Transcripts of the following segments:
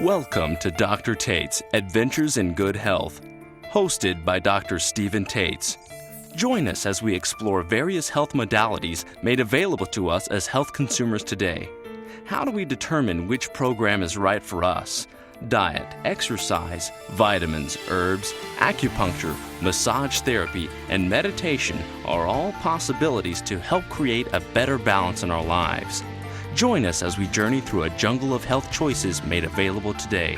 Welcome to Dr. Tate's Adventures in Good Health, hosted by Dr. Stephen Tates. Join us as we explore various health modalities made available to us as health consumers today. How do we determine which program is right for us? Diet, exercise, vitamins, herbs, acupuncture, massage therapy, and meditation are all possibilities to help create a better balance in our lives. Join us as we journey through a jungle of health choices made available today.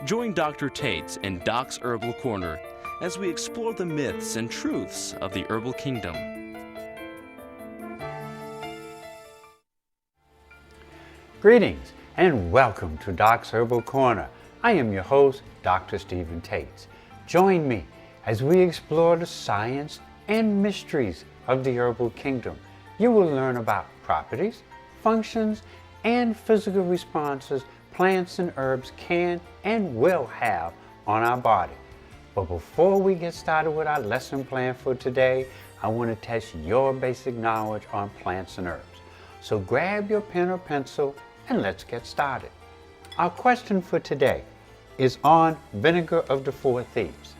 Join Dr. Tates and Doc's Herbal Corner as we explore the myths and truths of the herbal kingdom. Greetings and welcome to Doc's Herbal Corner. I am your host, Dr. Stephen Tates. Join me as we explore the science and mysteries of the herbal kingdom. You will learn about properties, functions, and physical responses plants and herbs can and will have on our body. But before we get started with our lesson plan for today, I want to test your basic knowledge on plants and herbs. So grab your pen or pencil and let's get started. Our question for today is on Vinegar of the Four Thieves.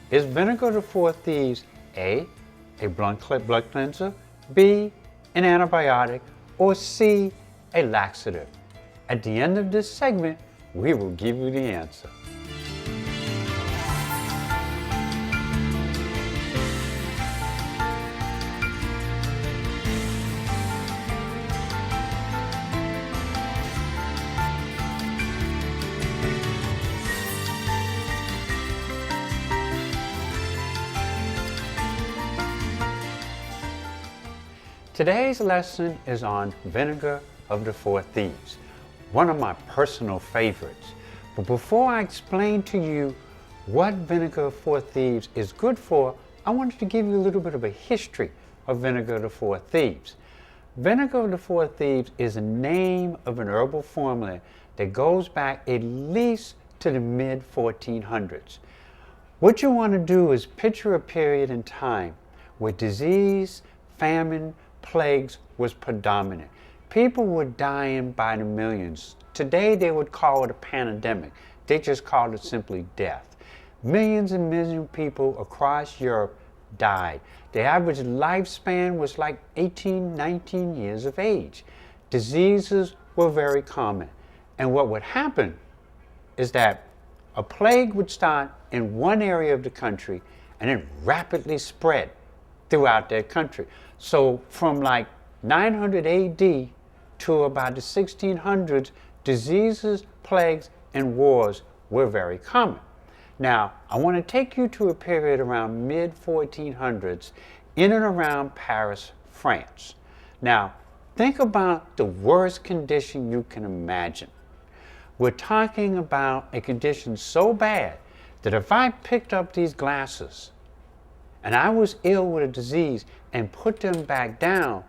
Is Vinegar of the Four Thieves A blood cleanser, B, an antibiotic, or C, a laxative? At the end of this segment, we will give you the answer. Today's lesson is on Vinegar of the Four Thieves, one of my personal favorites. But before I explain to you what Vinegar of the Four Thieves is good for, I wanted to give you a little bit of a history of Vinegar of the Four Thieves. Vinegar of the Four Thieves is a name of an herbal formula that goes back at least to the mid-1400s. What you want to do is picture a period in time where disease, famine, plagues was predominant. People were dying by the millions. Today they would call it a pandemic. They just called it simply death. Millions and millions of people across Europe died. The average lifespan was like 18, 19 years of age. Diseases were very common. And what would happen is that a plague would start in one area of the country and then rapidly spread throughout that country. So from like 900 AD to about the 1600s, diseases, plagues, and wars were very common. Now, I want to take you to a period around mid-1400s in and around Paris, France. Now, think about the worst condition you can imagine. We're talking about a condition so bad that if I picked up these glasses and I was ill with a disease and put them back down,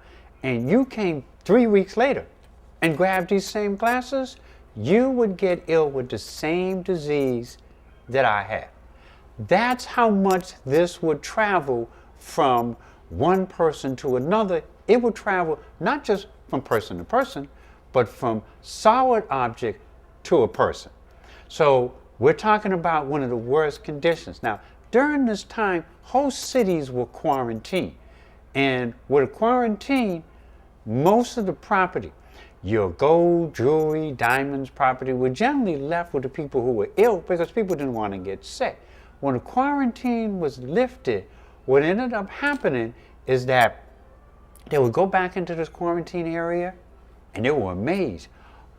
and you came 3 weeks later and grabbed these same glasses, you would get ill with the same disease that I had. That's how much this would travel from one person to another. It would travel not just from person to person, but from solid object to a person. So we're talking about one of the worst conditions. Now, during this time, whole cities were quarantined. And with a quarantine, most of the property, your gold, jewelry, diamonds, property, were generally left with the people who were ill because people didn't want to get sick. When the quarantine was lifted, what ended up happening is that they would go back into this quarantine area and they were amazed.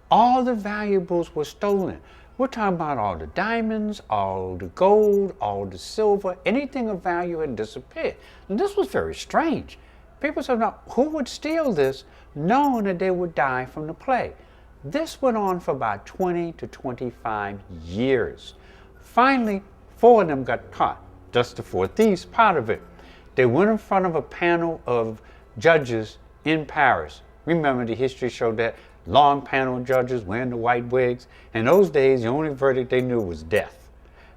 All the valuables were stolen. We're talking about all the diamonds, all the gold, all the silver, anything of value had disappeared. And this was very strange. People said, now, who would steal this knowing that they would die from the plague? This went on for about 20 to 25 years. Finally, 4 of them got caught. That's the Four Thieves part of it. They went in front of a panel of judges in Paris. Remember, the history showed that long panel of judges wearing the white wigs. In those days, the only verdict they knew was death.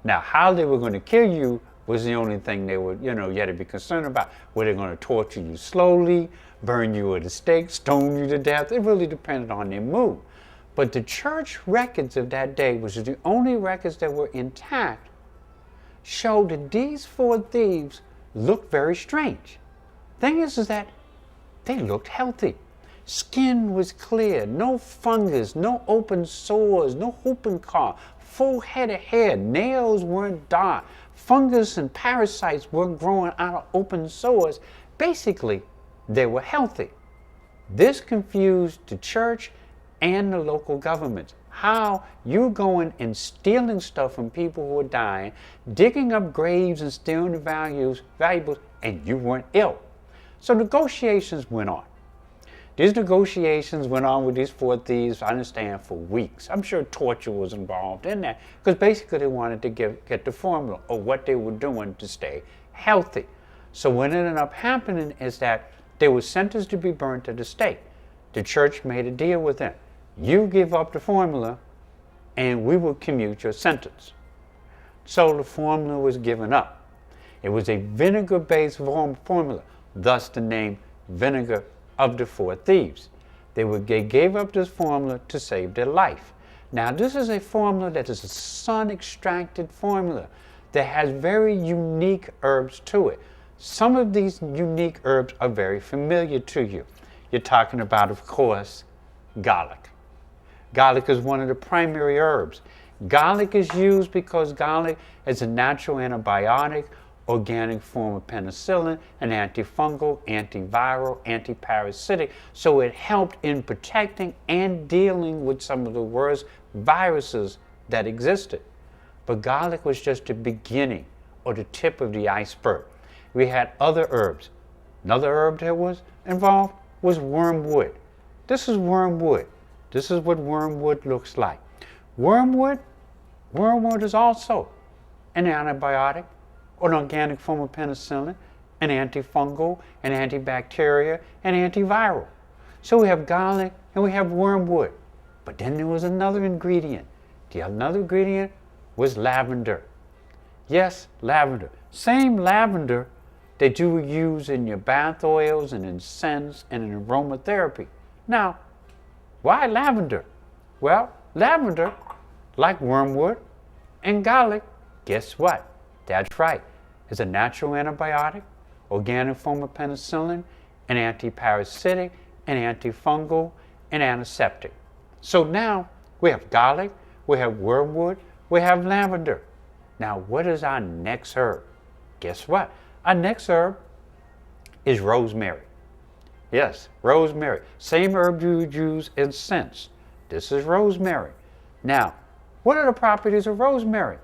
Now, how they were going to kill you was the only thing they would, you had to be concerned about. Were they going to torture you slowly, burn you at a stake, stone you to death? It really depended on their mood. But the church records of that day, which is the only records that were intact, showed that these 4 thieves looked very strange. Thing is that they looked healthy. Skin was clear, no fungus, no open sores, no whooping cough, full head of hair, nails weren't dark, fungus and parasites weren't growing out of open sores. Basically, they were healthy. This confused the church and the local governments. How you going and stealing stuff from people who are dying, digging up graves and stealing the valuables, and you weren't ill. So negotiations went on. These negotiations went on with these 4 thieves, I understand, for weeks. I'm sure torture was involved in that, because basically they wanted to get the formula of what they were doing to stay healthy. So what ended up happening is that they were sentenced to be burnt at the stake. The church made a deal with them. You give up the formula, and we will commute your sentence. So the formula was given up. It was a vinegar-based formula, thus the name Vinegar of the 4 Thieves. They gave up this formula to save their life. Now, this is a formula that is a sun-extracted formula that has very unique herbs to it. Some of these unique herbs are very familiar to you. You're talking about, of course, garlic. Garlic is one of the primary herbs. Garlic is used because garlic is a natural antibiotic, organic form of penicillin, an antifungal, antiviral, antiparasitic. So it helped in protecting and dealing with some of the worst viruses that existed. But garlic was just the beginning or the tip of the iceberg. We had other herbs. Another herb that was involved was wormwood. This is wormwood. This is what wormwood looks like. Wormwood is also an antibiotic, or an organic form of penicillin, an antifungal, an antibacterial, an antiviral. So we have garlic and we have wormwood. But then there was another ingredient. The another ingredient was lavender. Yes, lavender. Same lavender that you would use in your bath oils and in scents and in aromatherapy. Now, why lavender? Well, lavender, like wormwood and garlic, guess what? That's right. It's a natural antibiotic, organic form of penicillin, an antiparasitic, an antifungal, an antiseptic. So now we have garlic, we have wormwood, we have lavender. Now what is our next herb? Guess what? Our next herb is rosemary. Yes, rosemary. Same herb you would use in scents. This is rosemary. Now, what are the properties of rosemary?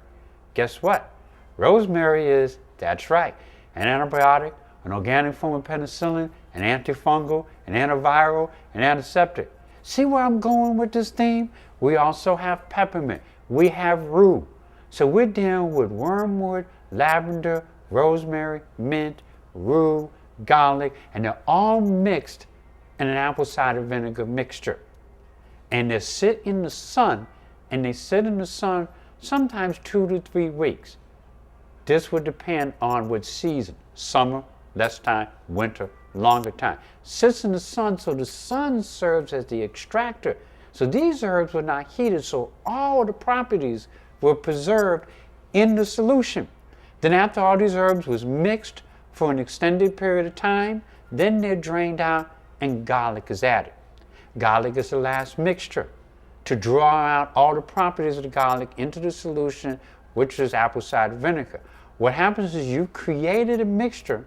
Guess what? Rosemary is, that's right, an antibiotic, an organic form of penicillin, an antifungal, an antiviral, an antiseptic. See where I'm going with this theme? We also have peppermint. We have rue. So we're dealing with wormwood, lavender, rosemary, mint, rue, garlic, and they're all mixed in an apple cider vinegar mixture. And they sit in the sun, sometimes 2 to 3 weeks. This would depend on what season. Summer, less time. Winter, longer time. Sits in the sun, so the sun serves as the extractor. So these herbs were not heated, so all the properties were preserved in the solution. Then after all these herbs was mixed for an extended period of time, then they're drained out and garlic is added. Garlic is the last mixture to draw out all the properties of the garlic into the solution, which is apple cider vinegar. What happens is you created a mixture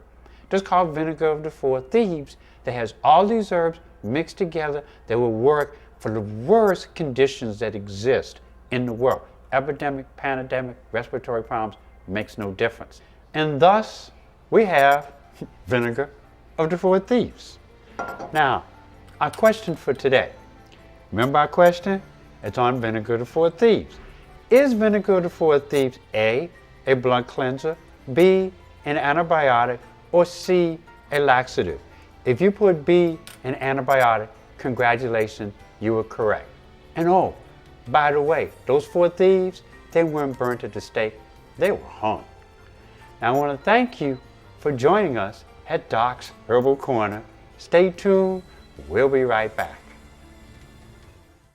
that's called Vinegar of the 4 Thieves that has all these herbs mixed together that will work for the worst conditions that exist in the world. Epidemic, pandemic, respiratory problems, makes no difference. And thus, we have Vinegar of the 4 Thieves. Now, our question for today. Remember our question? It's on Vinegar of the 4 Thieves. Is Vinegar of the 4 Thieves A blood cleanser, B, an antibiotic, or C, a laxative? If you put B, an antibiotic, congratulations, you were correct. And oh, by the way, those 4 thieves, they weren't burnt at the stake, they were hung. Now, I want to thank you for joining us at Doc's Herbal Corner. Stay tuned. We'll be right back.